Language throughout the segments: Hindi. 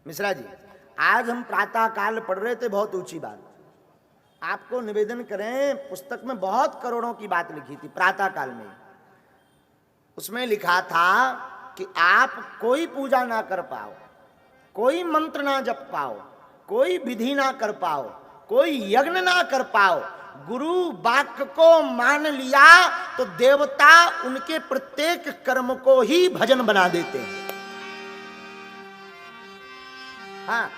मिश्रा जी, आज हम प्रातः काल पढ़ रहे थे, बहुत ऊंची बात। आपको निवेदन करें, पुस्तक में बहुत करोड़ों की बात लिखी थी प्रातः काल में। उसमें लिखा था कि आप कोई पूजा ना कर पाओ, कोई मंत्र ना जप पाओ, कोई विधि ना कर पाओ, कोई यज्ञ ना कर पाओ, गुरु वाक्य को मान लिया तो देवता उनके प्रत्येक कर्म को ही भजन बना देते हैं। हाँ,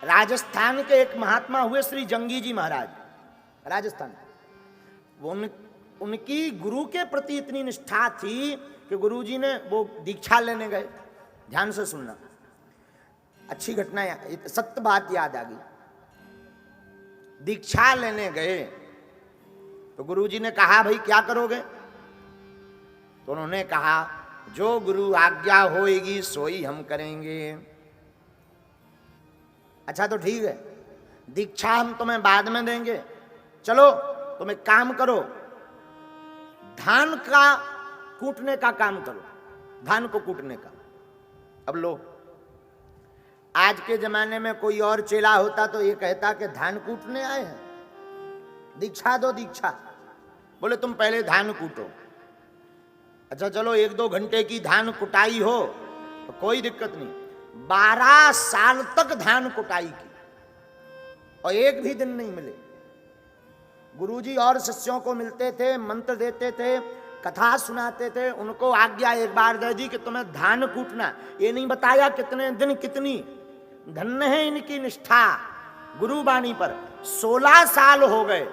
राजस्थान के एक महात्मा हुए श्री जंगी जी महाराज, राजस्थान। उनकी गुरु के प्रति इतनी निष्ठा थी कि गुरु जी ने वो दीक्षा लेने गए। ध्यान से सुनना, अच्छी घटना, सत्य बात याद आ गई। दीक्षा लेने गए तो गुरु जी ने कहा, भाई क्या करोगे? तो उन्होंने कहा, जो गुरु आज्ञा होएगी सोई हम करेंगे। अच्छा तो ठीक है, दीक्षा हम तुम्हें बाद में देंगे, चलो तुम एक काम करो, धान का कूटने का काम करो, धान को कूटने का। अब लो, आज के जमाने में कोई और चेला होता तो ये कहता कि धान कूटने आए हैं, दीक्षा दो दीक्षा। बोले तुम पहले धान कूटो। अच्छा चलो 1-2 घंटे की धान कुटाई हो तो कोई दिक्कत नहीं। 12 साल तक धान कुटाई की और एक भी दिन नहीं मिले। गुरुजी और शिष्यों को मिलते थे, मंत्र देते थे, कथा सुनाते थे। उनको आज्ञा एक बार दे दी कि तुम्हें धान कूटना, ये नहीं बताया कितने दिन कितनी। धन्य है इनकी निष्ठा गुरुवाणी पर। 16 साल हो गए,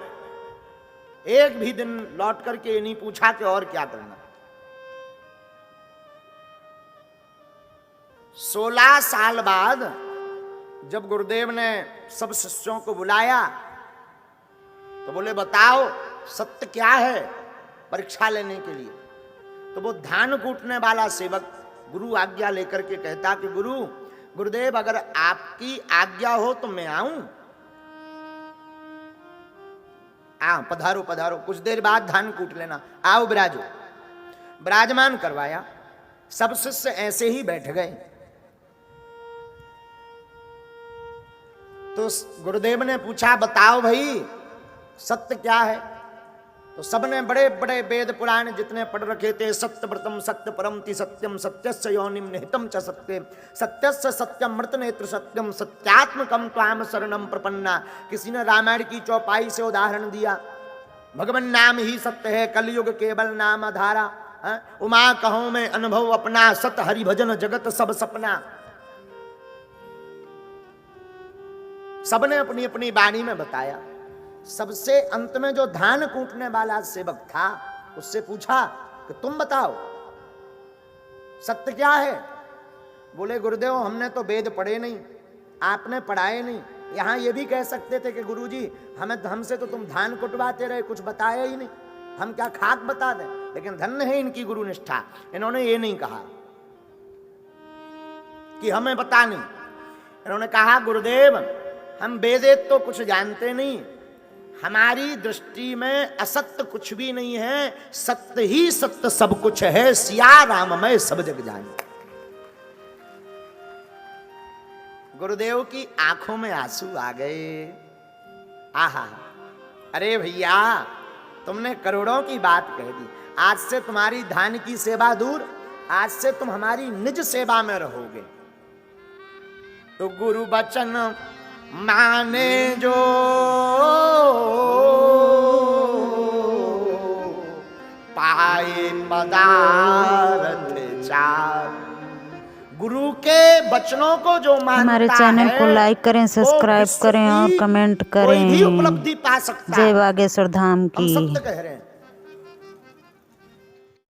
एक भी दिन लौट करके ये नहीं पूछा कि और क्या करना। 16 साल बाद जब गुरुदेव ने सब शिष्यों को बुलाया तो बोले बताओ सत्य क्या है, परीक्षा लेने के लिए। तो वो धान कूटने वाला सेवक गुरु आज्ञा लेकर के कहता कि गुरुदेव अगर आपकी आज्ञा हो तो मैं आऊं। पधारो पधारो, कुछ देर बाद धान कूट लेना, आओ विराजो। विराजमान करवाया, सब शिष्य ऐसे ही बैठ गए। तो गुरुदेव ने पूछा बताओ भाई सत्य क्या है? तो सबने बड़े बड़े वेद पुराण जितने पढ़ रखे थे, सत्य व्रतम सत्य परम ति सत्यम, सत्यस्य योनिम निहितम च सत्य, सत्यस्य सत्यम मृत नेत्र सत्यम, सत्यात्मकम त्वाम शरणम प्रपन्ना। किसी ने रामायण की चौपाई से उदाहरण दिया, भगवान नाम ही सत्य है, कलयुग केवल नाम आधारा। उमा कहो में अनुभव अपना, सत हरि भजन जगत सब सपना। सबने अपनी अपनी वाणी में बताया। सबसे अंत में जो धान कूटने वाला सेवक था उससे पूछा कि तुम बताओ सत्य क्या है? बोले गुरुदेव हमने तो वेद पढ़े नहीं, आपने पढ़ाए नहीं। यहां ये भी कह सकते थे कि गुरुजी हमसे तो तुम धान कुटवाते रहे, कुछ बताया ही नहीं, हम क्या खाक बता दें। लेकिन धन्य है इनकी गुरु निष्ठा, इन्होंने ये नहीं कहा कि हमें बता नहीं। इन्होंने कहा गुरुदेव हम वेद तो कुछ जानते नहीं, हमारी दृष्टि में असत्य कुछ भी नहीं है, सत्य ही सत्य सब कुछ है, सिया राममय सब जग जाने। गुरुदेव की आंखों में आंसू आ गए। आहा, अरे भैया तुमने करोड़ों की बात कह दी। आज से तुम्हारी धान की सेवा दूर, आज से तुम हमारी निज सेवा में रहोगे। तो गुरु वचन माने जो पाए पदार्थ चार। गुरु के वचनों को जो मानता है, हमारे चैनल को लाइक करें, सब्सक्राइब करें और कमेंट करें। कोई भी उपलब्धि पा सकता है। जय बागेश्वर धाम की। हम सत्य कह रहे हैं।